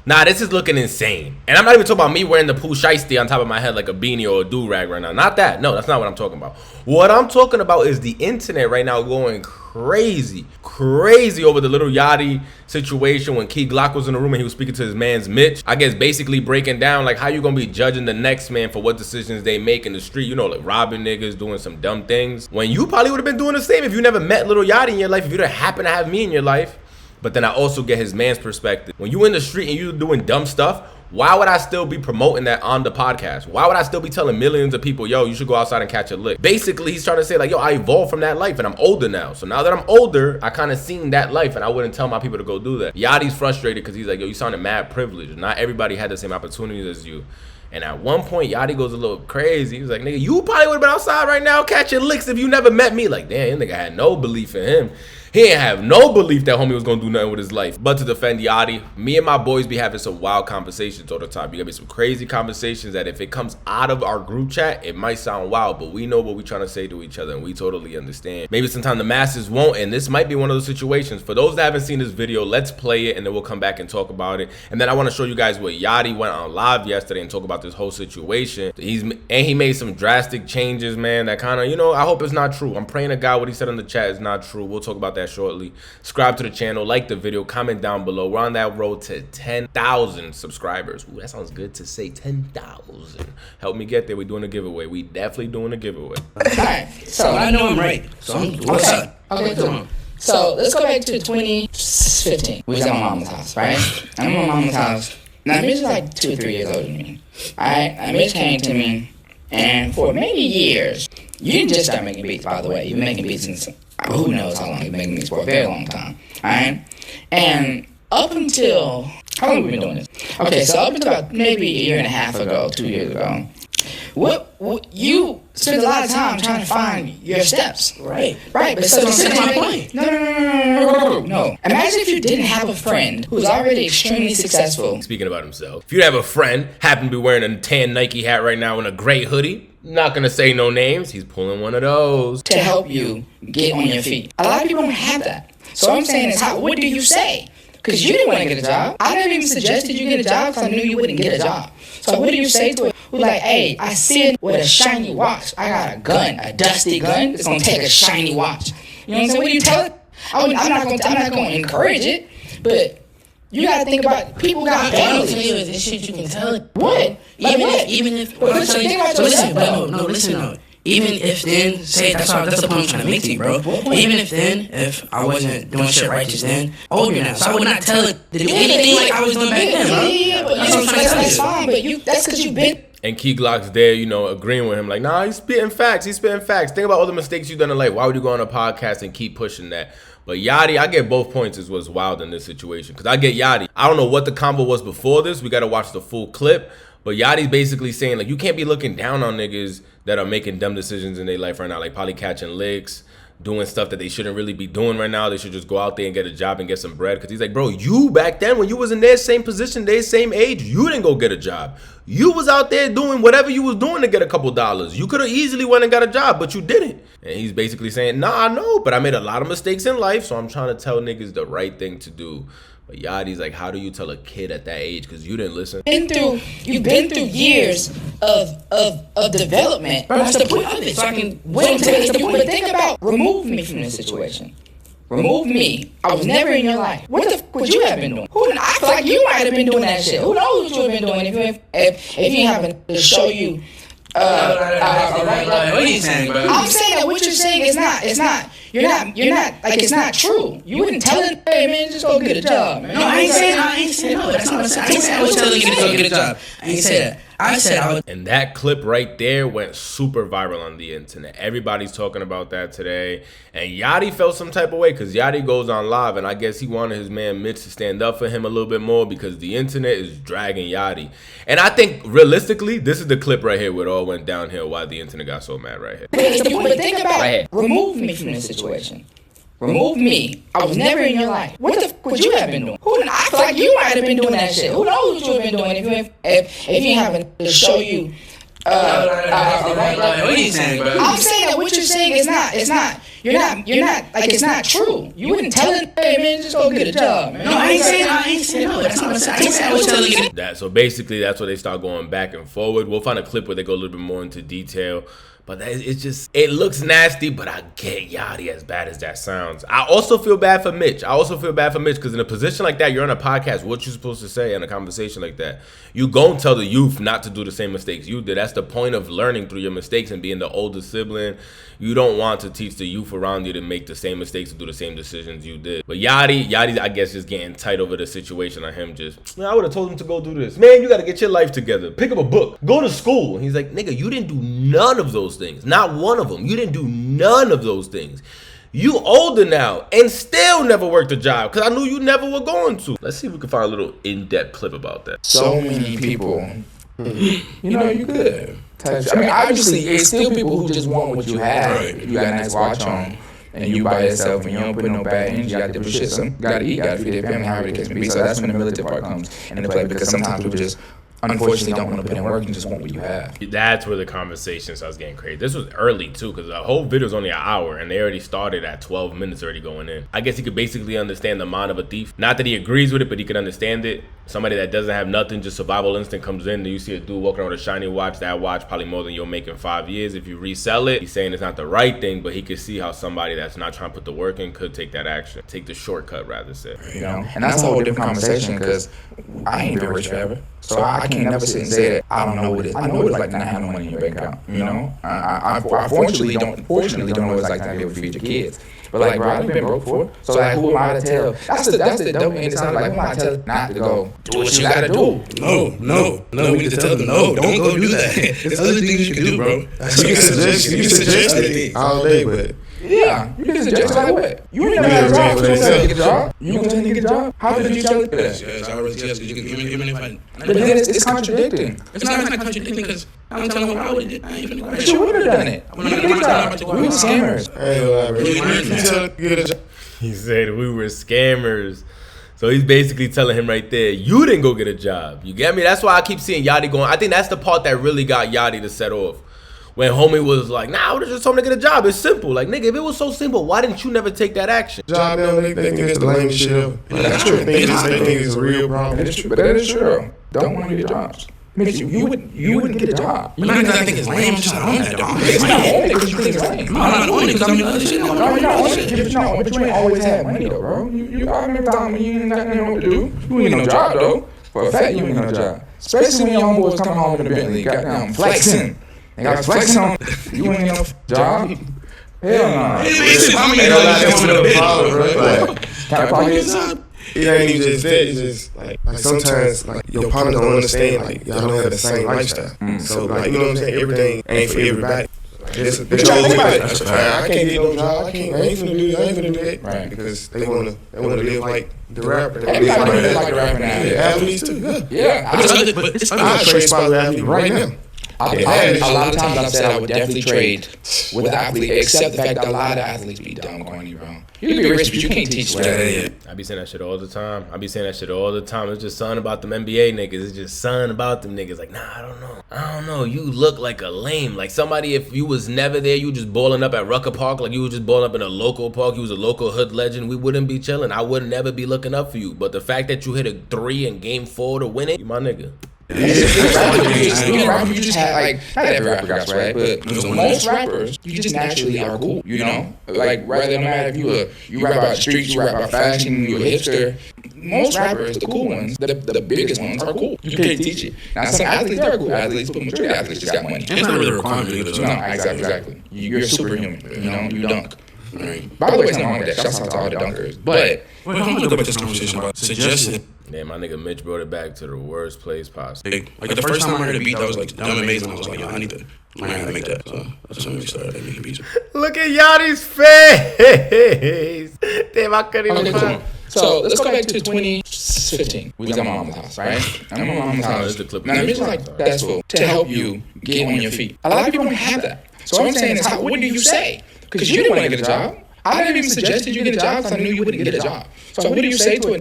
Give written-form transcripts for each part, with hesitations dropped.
Nah, this is looking insane. And I'm not even talking about me wearing the poo shiesty on top of my head like a beanie or a do-rag right now. Not that. No, that's not what I'm talking about. What I'm talking about is the internet right now going crazy over the Lil Yachty situation when Key Glock was in the room and he was speaking to his man's Mitch. I guess basically breaking down like how you gonna be judging the next man for what decisions they make in the street. You know, like robbing niggas, doing some dumb things. When you probably would have been doing the same if you never met Lil Yachty in your life, if you didn't happen to have me in your life. But then I also get his man's perspective. When you in the street and you doing dumb stuff, why would I still be promoting that on the podcast? Why would I still be telling millions of people, yo, you should go outside and catch a lick? Basically, he's trying to say like, yo, I evolved from that life and I'm older now. So now that I'm older, I kind of seen that life and I wouldn't tell my people to go do that. Yachty's frustrated because he's like, yo, you sounded mad privileged. Not everybody had the same opportunities as you. And at one point, Yachty goes a little crazy. He was like, nigga, you probably would have been outside right now catching licks if you never met me. Like, damn, nigga had no belief in him. He didn't have no belief that homie was gonna do nothing with his life. But to defend Yachty, me and my boys be having some wild conversations all the time. You gotta be some crazy conversations that if it comes out of our group chat, it might sound wild, but we know what we're trying to say to each other and we totally understand. Maybe sometimes the masses won't, and this might be one of those situations. For those that haven't seen this video, let's play it and then we'll come back and talk about it. And then I wanna show you guys what Yachty went on live yesterday and talk about this whole situation. He made some drastic changes, man, that kind of, you know, I hope it's not true. I'm praying to God what he said in the chat is not true. We'll talk about that shortly. Subscribe to the channel, like the video, comment down below. We're on that road to 10,000 subscribers. Ooh, that sounds good to say, 10,000. Help me get there. We're doing a giveaway. We definitely doing a giveaway. Alright, so I know I'm right. So what's up? Okay, cool. So let's go back to 2015. We was at my mama's house, right? I'm at my mama's house. Now Mitch is like 2 or 3 years older than me. Alright, and Mitch came to me, and for many years, you didn't just start making beats, by the way. You've been making beats since who knows how long you've been making beats for, a very long time. Alright? And up until, how long have we been doing this? Okay, so up until about maybe a year and a half ago, 2 years ago, what you spent a lot of time trying to find your steps. Right. Right, but so that's my point. No. Imagine if you didn't have a friend who's already extremely successful. Speaking about himself. If you have a friend, happen to be wearing a tan Nike hat right now and a gray hoodie, not gonna say no names, he's pulling one of those. To help you get on your feet. A lot of people don't have that. So what I'm saying is, what do you say? Because you didn't want to get a job. I never even suggested you get a job because I knew you wouldn't get a job. So what do you say to it? Who's like, hey, I see it with a shiny watch. I got a gun, a dusty gun. It's gonna take a shiny watch. You know what I'm saying? What do you tell it? I'm not gonna encourage it, but you gotta think about people got families. Tell you this shit you can tell it. What? Like what? Even if listen. Even if then, say that's the point I'm trying to make to you, bro. Even if then, if I wasn't doing shit righteous then, older now, so I would not tell it to do anything like I was doing back then, bro. Yeah, but that's fine, but that's because you've been. And Key Glock's there, you know, agreeing with him, like, nah, he's spitting facts. Think about all the mistakes you've done in life. Why would you go on a podcast and keep pushing that? But Yachty, I get both points is what's wild in this situation. Because I get Yachty. I don't know what the convo was before this. We got to watch the full clip. But Yachty's basically saying, like, you can't be looking down on niggas that are making dumb decisions in their life right now. Like, probably catching licks, doing stuff that they shouldn't really be doing right now. They should just go out there and get a job and get some bread. Because he's like, bro, you back then, when you was in their same position, their same age, you didn't go get a job. You was out there doing whatever you was doing to get a couple dollars. You could have easily went and got a job, but you didn't. And he's basically saying, nah, I know, but I made a lot of mistakes in life, so I'm trying to tell niggas the right thing to do. But Yachty's like, how do you tell a kid at that age? Because you didn't listen. You've been through years of development. Bro, that's the point of it. So I can But think about, remove me from this situation. Remove me. I was never in your life. What the fuck would you have been doing? I feel like you might have been doing that shit. Who knows what you would have been doing if you haven't to show you. What are you saying, bro? I'm saying that what you're saying is not. You're not like it's not true. You wouldn't tell it, hey man, just go get a job, man. No, I ain't saying no. That's not what I said. I was telling you to go get a job. I ain't say that. I said I would. And that clip right there went super viral on the internet. Everybody's talking about that today. And Yachty felt some type of way because Yachty goes on live. And I guess he wanted his man Mitch to stand up for him a little bit more because the internet is dragging Yachty. And I think realistically, this is the clip right here where it all went downhill why the internet got so mad right here. But think about it. Remove me from this situation. Remove me. I was never in your life. What the fuck would you have been doing? I feel like you might have been doing that shit. Who knows what you would have been doing if you haven't to show you. What are you saying, bro? I'm saying that what you're saying is not. You're not like it's not true. You wouldn't tell him, hey man, just go get a job, man. No, I ain't saying no. That's not what I said. I was telling you that. So basically, that's where they start going back and forward. We'll find a clip where they go a little bit more into detail. But it's just, it looks nasty, but I get Yachty as bad as that sounds. I also feel bad for Mitch. Because in a position like that, you're on a podcast, what you supposed to say in a conversation like that? You gon' tell the youth not to do the same mistakes you did. That's the point of learning through your mistakes and being the older sibling. You don't want to teach the youth around you to make the same mistakes, to do the same decisions you did. But Yachty, I guess, just getting tight over the situation on him. Just, man, I would have told him to go do this. Man, you got to get your life together. Pick up a book. Go to school. And he's like, nigga, you didn't do none of those things. Not one of them. You didn't do none of those things. You older now and still never worked a job because I knew you never were going to. Let's see if we can find a little in-depth clip about that. So many people, you know, you could. I mean, obviously, it's still people who just want what you have. If you got a nice watch on and you by yourself and you don't put no bad energy, you got different shit. Some gotta eat, gotta feed their family, however the case may be. So that's when the military part comes into play because sometimes people just unfortunately don't want to put in work and just want what you have. That's where the conversation starts getting crazy. This was early too, because the whole video is only an hour and they already started at 12 minutes already going in. I guess he could basically understand the mind of a thief. Not that he agrees with it, but he could understand it. Somebody that doesn't have nothing, just survival instinct comes in, and you see a dude walking around with a shiny watch. That watch probably more than you'll make in 5 years. If you resell it, he's saying it's not the right thing, but he could see how somebody that's not trying to put the work in could take that action. Take the shortcut, rather say. You know, and that's a whole different conversation because I ain't been rich forever. So I can't never sit and say that I don't know what it is. I know what it's like not having money in your bank account. You know, I fortunately don't know what it's like to be able to feed your kids. But like, bro, I've been broke before. So like, who am I to tell? That's the dope end. It's not like, who am I to tell not to go do what you gotta do? No. We need to tell them, no, don't go do that. There's other things you can do, bro. You can suggest it all day, but yeah, you can suggest like what? You ain't never had a job, so you gonna get a job? You gonna tell me to get a job? How did you tell it that? Yes, I already yes, because even if I... But then it's contradicting. It's not contradicting because I'm telling him I would have did it. But you would have done it. You get a job. We were scammers. He said we were scammers. So he's basically telling him right there, you didn't go get a job. You get me? That's why I keep seeing Yachty going. I think that's the part that really got Yachty to set off. When homie was like, nah, I would have just told him to get a job. It's simple. Like, nigga, if it was so simple, why didn't you never take that action? Job, they think it's the lamest shit ever. That's true. They think it's a real problem. That is true. But that is true. Don't want to get jobs. Mitch, you wouldn't get a job. Not because I think it's lame. I'm just not on that, dog. It's not only because you think it's lame. I'm not on it because I'm doing other shit. No, you're not on it. But you ain't always had money, though, bro. I remember time when you ain't got nothing what to do. You ain't no job, though. For a fact, you ain't no job. Especially when your homeboys come home in the Bentley, goddamn flexing. They got flexing on. You ain't no job. Hell no. It ain't even just that. It's just like sometimes like your partner don't understand. Like y'all don't have the same lifestyle. So like, you know what I'm saying? Everything ain't for everybody. I can't get no job. I ain't finna do that. I ain't finna do that. Right. Because they wanna live like the rapper. Everybody live like the rapper now. Athletes too. Yeah. I trade spot with athletes right now. A lot of times I've said I would definitely trade with an athlete, except the fact that a lot of athletes be dumb, corny, wrong. You can be rich, but you can't teach that. I be saying that shit all the time. It's just something about them NBA niggas. It's just something about them niggas. Like, nah, I don't know. You look like a lame. Like somebody, if you was never there, you just balling up at Rucker Park, like you was just balling up in a local park, you was a local hood legend, we wouldn't be chilling. I would never be looking up for you. But the fact that you hit a 3 in game 4 to win it, you my nigga. You just had like, not every rapper got swag, but most rappers, you just naturally are cool, you know? Like, rather no matter if you rap about streets, you rap about fashion, you a hipster, most rappers, the cool ones, the biggest ones are cool. You can't teach it. Now some athletes are cool athletes, but majority of athletes just got money. It's not really a requirement to do No, exactly. You're superhuman, you know? You dunk. Right. By the way, it's not wrong with that. Shouts out to all the dunkers. But wait, I'm gonna go back to this conversation about suggestion. Yeah, my nigga Mitch brought it back to the worst place possible. Like the first time I heard a beat that was like dumb amazing, I was like, yo, I need to learn how to make that. So that's when we started making beats. Look at Yachty's face. Damn, I couldn't even find. So let's go back to 2015. We was at my mama's house, right? I'm at my mama's house. Now, Mitch was like, that's cool. To help you get on your feet. A lot of people don't have that. So what I'm saying is, what do you say? Because you didn't want to get a job. I didn't even suggest that you get a job because I knew you wouldn't get a job. So what do you say to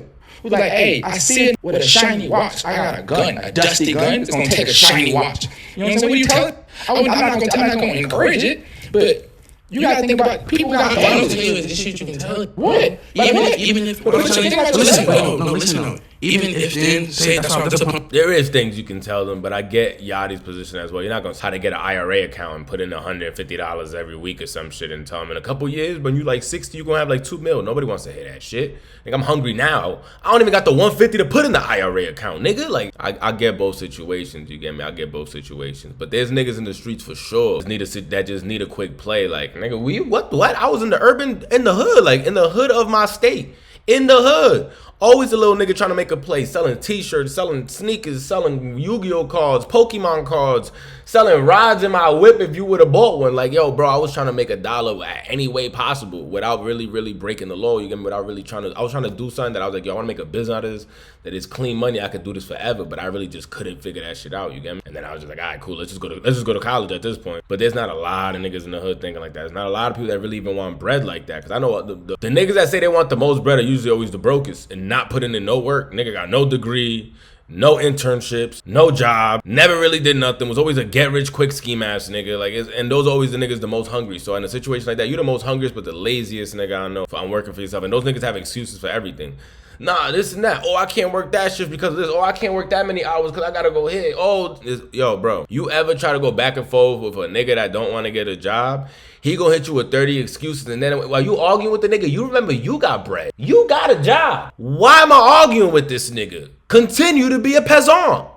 who's like, hey, I see it with a shiny watch. I got a gun, a dusty gun. It's gonna take a shiny watch. You know what I'm saying? What do you tell it? I'm not gonna encourage it, but you gotta think about people got guns. This shit you can tell it. What? Even if listen. Even if then say that's a pump. There is things you can tell them, but I get Yachty's position as well. You're not gonna try to get an IRA account and put in $150 every week or some shit and tell them in a couple years when you like 60, you gonna have like $2 million. Nobody wants to hear that shit. Like, I'm hungry now. I don't even got the 150 to put in the IRA account, nigga. Like, I get both situations. You get me? I get both situations. But there's niggas in the streets for sure that just need a quick play. Like, nigga, what? I was in the hood, like in the hood of my state, in the hood. Always a little nigga trying to make a play, selling t-shirts, selling sneakers, selling Yu-Gi-Oh cards, Pokemon cards, selling rods in my whip if you would have bought one. Like, yo, bro, I was trying to make $1 any way possible without really breaking the law. You get me? Without really I was trying to do something that I was like, yo, I want to make a business out of this, that is clean money. I could do this forever, but I really just couldn't figure that shit out. You get me? And then I was just like, all right, cool. Let's just go to college at this point. But there's not a lot of niggas in the hood thinking like that. There's not a lot of people that really even want bread like that. Because I know the niggas that say they want the most bread are usually always the brokest and not putting in no work. Nigga got no degree, no internships, no job, never really did nothing, was always a get rich quick scheme ass nigga. Like, and those are always the niggas the most hungry. So in a situation like that, you're the most hungriest but the laziest nigga I know. I'm working for yourself, and those niggas have excuses for everything. Nah, this and that. Oh, I can't work that shift because of this. Oh, I can't work that many hours because I gotta go here. Oh, yo, bro, you ever try to go back and forth with a nigga that don't want to get a job? He gonna hit you with 30 excuses, and then while you arguing with the nigga, you remember you got bread. You got a job. Why am I arguing with this nigga? Continue to be a peasant.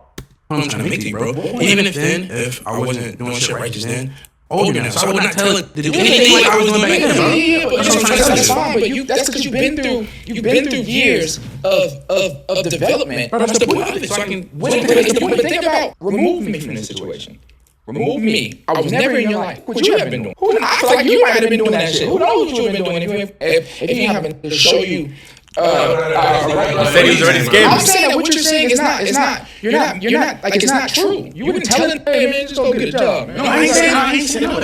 I'm trying to make it, bro. Even if I wasn't doing shit right just then, older now, so I would not tell it to do anything like I was doing back then, bro. Yeah, but that's fine. But that's because you've been through years of development. Bro, that's the point of it. So I can. But think about removing me from this situation. Remove me. I was never in your life. What you have been doing? I feel like you might have been doing that shit. Who knows what you've been doing if you haven't to show you. Said he was already scared. I'm saying that what you're saying is not. You're not like it's not true. You wouldn't tell him, hey man, just go get a job. Man. No, I ain't saying that. I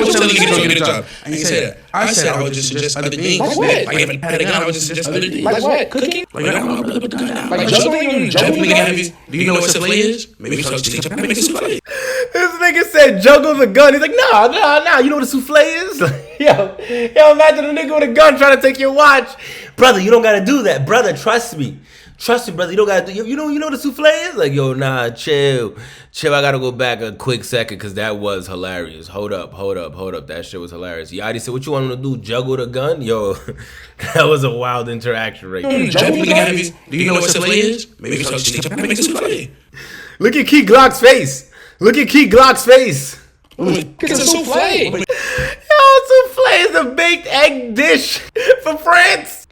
was telling you to go get a job. I ain't say that. I said I would just suggest other things. Like what? Like if I had a gun, I would just suggest other things. Like what? Cooking? Like I'm gonna put the gun down. Like juggling? Do you know what souffle is? Maybe you start teaching how to make a souffle. This nigga said juggle the gun. He's like, nah. You know what a souffle is? Yo, imagine a nigga with a gun trying to take your watch. Brother, you don't gotta do that. Brother, trust me, brother. You don't gotta do. You know what a souffle is? Like, yo, nah, chill. I gotta go back a quick second because that was hilarious. Hold up. That shit was hilarious. Yachty said, what you want him to do? Juggle the gun? Yo, that was a wild interaction right there. Do you know what souffle is? Maybe you start teaching how to make a souffle. Look at Key Glock's face. It's a souffle. Yo, souffle is a baked egg dish for France.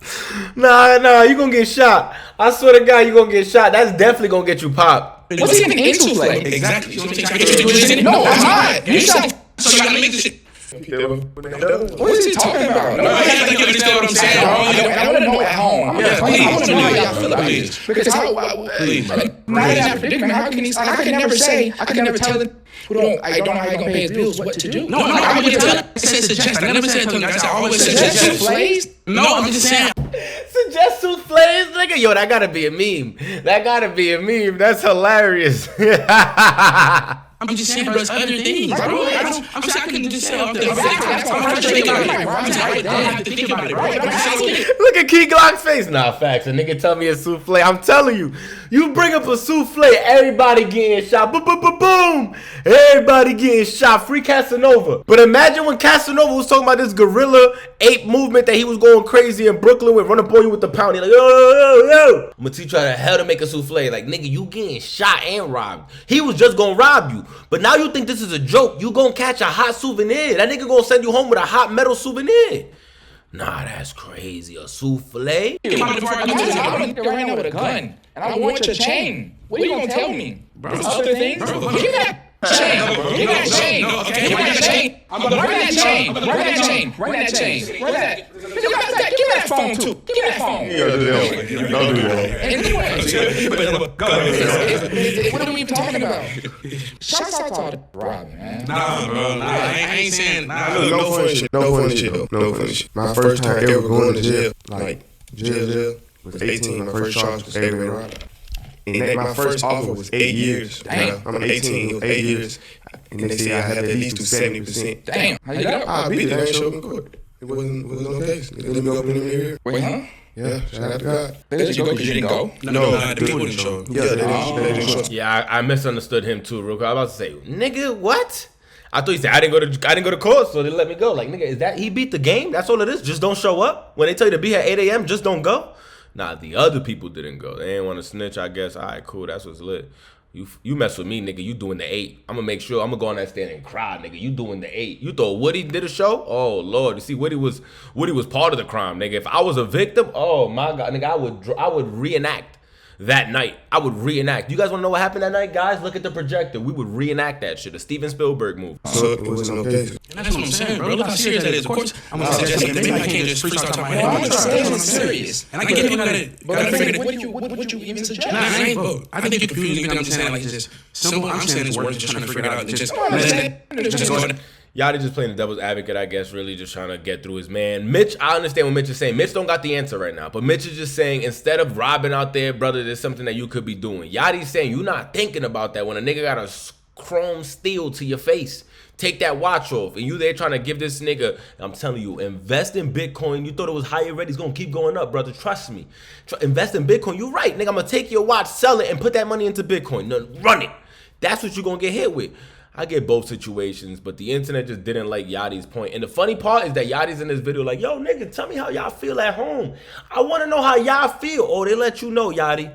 Nah, you gonna get shot. I swear to God, you gonna get shot. That's definitely gonna get you popped. What's even in souffle? Exactly. No, I'm not. You sound. So you gotta make this shit. What is he talking about? No, I think you understand what I'm saying, bro. I want to know at home. Yeah, I want to know how y'all feel about please. this. Because Please, bro. not in that predicament. How can he? I can never tell them who don't. I don't know how he's gonna pay his bills. What to do? No, I wouldn't tell him. I said suggest. I never said tell him. I said always suggest. Souffles? No, I'm just saying. Suggest souffles, nigga. Yo, that gotta be a meme. That's hilarious. I'm just saying, bro, there's other things, bro. I'm saying I couldn't just say off the Look at Key Glock's face. Nah, facts. A nigga tell me a souffle. I'm telling you, you bring up a souffle, everybody getting shot. Boom, boom, boom, boom. Everybody getting shot. Free Casanova. But imagine when Casanova was talking about this guerrilla ape movement that he was going crazy in Brooklyn with, run up on you with the pound. He like, yo. I'm gonna teach you how the hell to make a souffle. Like, nigga, you getting shot and robbed. He was just gonna rob you. But now you think this is a joke. You gonna catch a hot souvenir. That nigga gonna send you home with a hot metal souvenir. Nah, that's crazy. A souffle? I'm right now with a gun, and I want your chain. What are you gonna tell me? There's other things? Give me that chain. Give me that chain. Give me that chain. I'm gonna run that chain. Run that chain. Run that. Give me that phone too. Give me that phone. Don't do that. What are we even talking about? Shouts out to all the robbing, man. Nah, bro. I ain't saying. No funny shit though. No funny shit. My first time ever going to jail, like jail. was 18. My first charge was aggravated robbery. And my first offer was 8 years. Damn. I'm 18, it was 8 years. And they said I had to at least do 70%. Damn. How you got it? I beat it, I ain't show up in court. It wasn't no case. They let me go up in the mirror. Wait, huh? Yeah, shout out to God. They let you go because you didn't go? No, the people didn't show up. Yeah, they didn't show up. Yeah, I misunderstood him too, real quick. I was about to say, nigga, what? I thought he said I didn't go to court, so they let me go. Like, nigga, is that he beat the game? That's all it is. Just don't show up. When they tell you to be at 8 a.m., just don't go. Nah, the other people didn't go. They didn't want to snitch, I guess. All right, cool. That's what's lit. You mess with me, nigga. You doing the 8. I'm gonna make sure. I'm gonna go on that stand and cry, nigga. You doing the 8. You thought Woody did a show? Oh Lord, you see, Woody was part of the crime, nigga. If I was a victim, oh my God, nigga, I would reenact that night. I would reenact. You guys want to know what happened that night, guys? Look at the projector. We would reenact that shit. A Steven Spielberg movie. So it wasn't no case. And that's what I'm saying, bro. Look how serious that is. Of course, I'm gonna suggest that maybe I can't just freestyle top my head. I'm serious. And I get people gotta figure it. What would you even suggest? Nah, I ain't, bro. I think you're confusing me. I'm just saying like it's just simple. I'm saying it's words, just trying to figure it out. It's just go ahead. Yachty just playing the devil's advocate, I guess, really just trying to get through his man. Mitch, I understand what Mitch is saying. Mitch don't got the answer right now, but Mitch is just saying, instead of robbing out there, brother, there's something that you could be doing. Yachty's saying, you not thinking about that when a nigga got a chrome steel to your face. Take that watch off, and you there trying to give this nigga, I'm telling you, invest in Bitcoin. You thought it was high already. It's going to keep going up, brother. Trust me. Invest in Bitcoin. You right, nigga. I'm going to take your watch, sell it, and put that money into Bitcoin. No, run it. That's what you're going to get hit with. I get both situations, but the internet just didn't like Yachty's point. And the funny part is that Yachty's in this video like, yo, nigga, tell me how y'all feel at home. I want to know how y'all feel. Oh, they let you know, Yachty.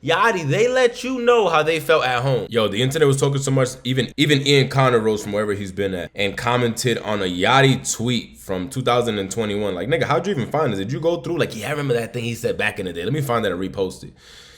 Yachty, they let you know how they felt at home. Yo, the internet was talking so much, even Ian Connor rose from wherever he's been at and commented on a Yachty tweet from 2021. Like, nigga, how'd you even find this? Did you go through? Like, yeah, I remember that thing he said back in the day. Let me find that and repost it.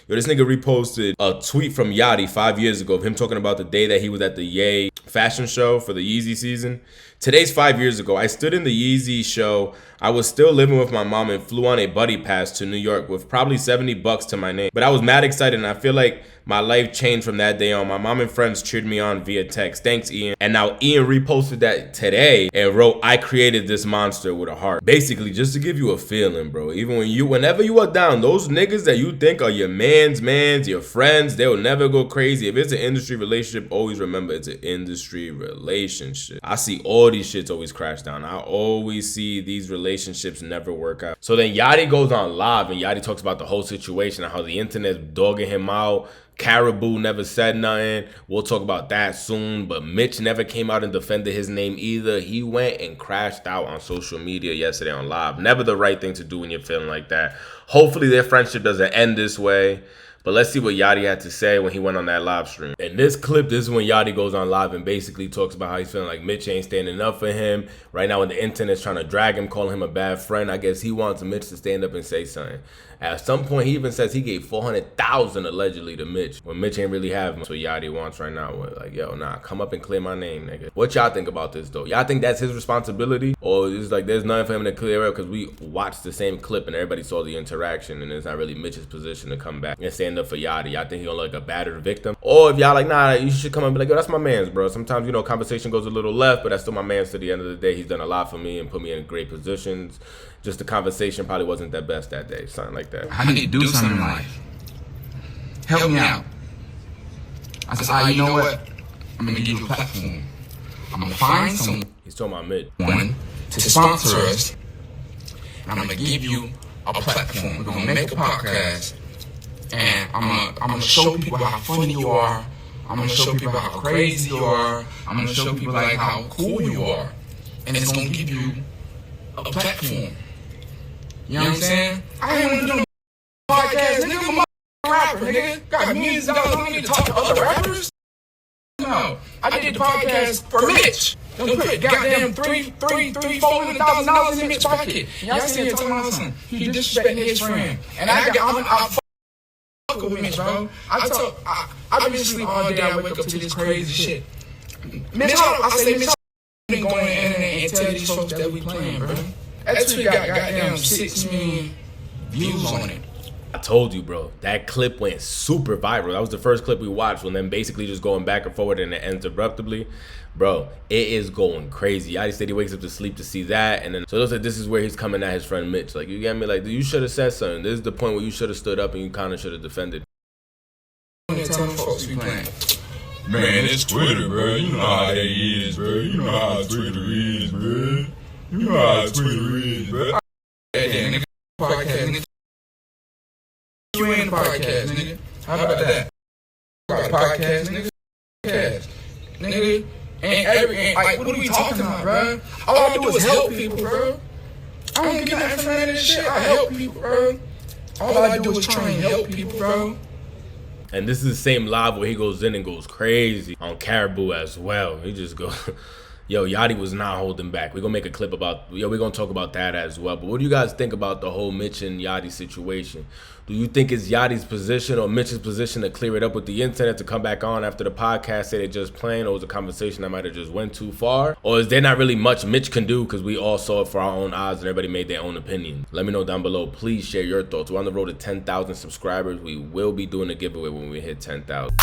Yo, this nigga reposted a tweet from Yachty 5 years ago of him talking about the day that he was at the Ye fashion show for the Yeezy season. Today's 5 years ago. I stood in the Yeezy show. I was still living with my mom and flew on a buddy pass to New York with probably $70 to my name. But I was mad excited and I feel like my life changed from that day on. My mom and friends cheered me on via text. Thanks, Ian. And now Ian reposted that today and wrote, I created this monster with a heart. Basically, just to give you a feeling, bro. Even whenever you are down, those niggas that you think are your mans, your friends, they'll never go crazy. If it's an industry relationship, always remember it's an industry relationship. I see all these shits always crash down. I always see these relationships never work out. So then Yachty goes on live and Yachty talks about the whole situation and how the internet's dogging him out. Caribou never said nothing. We'll talk about that soon. But Mitch never came out and defended his name either. He went and crashed out on social media yesterday on live. Never the right thing to do when you're feeling like that. Hopefully their friendship doesn't end this way. But let's see what Yachty had to say when he went on that live stream. In this clip, this is when Yachty goes on live and basically talks about how he's feeling like Mitch ain't standing up for him. Right now when the internet's trying to drag him, calling him a bad friend, I guess he wants Mitch to stand up and say something. At some point, he even says he gave $400,000 allegedly to Mitch, when Mitch ain't really have him. That's what Yachty wants right now. We're like, yo, nah, come up and clear my name, nigga. What y'all think about this, though? Y'all think that's his responsibility? Or is like there's nothing for him to clear up because we watched the same clip and everybody saw the interaction and it's not really Mitch's position to come back and stand up for Yachty? Y'all think he gonna look like a battered victim? Or if y'all like, nah, you should come up and be like, yo, that's my man's, bro. Sometimes, you know, conversation goes a little left, but that's still my man's to the end of the day. He's done a lot for me and put me in great positions. Just the conversation probably wasn't that best that day. Something like that. I need to do something in life. Help me out. I said, you know what? I'm going to give you a platform. I'm going to find someone He's talking about Mitch. to sponsor us. And I'm going to give you a platform. We're going to make a podcast. And I'm going to show people how funny you are. I'm going to show people how crazy you are. I'm going to show people like how cool you are. And it's going to give you a platform. You know what I'm saying? I ain't want to do a podcast, nigga. I'm a rapper, nigga. Got millions of dollars. I don't need to talk to other rappers. No, I did the podcast for Mitch. Don't put goddamn $400,000 in Mitch's pocket. Y'all see him talking about something. He disrespecting his friend. And I fuck with Mitch, bro. I been sleep all day. I wake up to this crazy shit. Mitch, I say Mitch been going on the internet and tell these folks that we playing, bro. That tweet got goddamn 6 million views on it. I told you, bro, that clip went super viral. That was the first clip we watched when them basically just going back and forward and it ends abruptly. Bro, it is going crazy. Yachty said he wakes up to sleep to see that, and then so those are, this is where he's coming at his friend Mitch. Like, you get me? Like, you should have said something. This is the point where you should have stood up and you kind of should have defended. Man, it's Twitter, bro. You know how that is, bro. You know how Twitter is, bro. You know how Twitter is, bro. Hey, nigga, podcast, nigga. You ain't the podcast, nigga. How about that? Podcast, nigga. Podcast, nigga. Ain't like, what are we talking about, bro? All I do is help people, bro. I don't get nothing from that shit. I help people, bro. All I do is try and help people, bro. And this is the same live where he goes in and goes crazy on Caribou as well. He just goes, yo, Yachty was not holding back. We're gonna make a clip about, we're gonna talk about that as well. But what do you guys think about the whole Mitch and Yachty situation? Do you think it's Yachty's position or Mitch's position to clear it up with the internet, to come back on after the podcast, say they just playing, or was a conversation that might have just went too far? Or is there not really much Mitch can do because we all saw it for our own eyes and everybody made their own opinion? Let me know down below. Please share your thoughts. We're on the road to 10,000 subscribers. We will be doing a giveaway when we hit 10,000.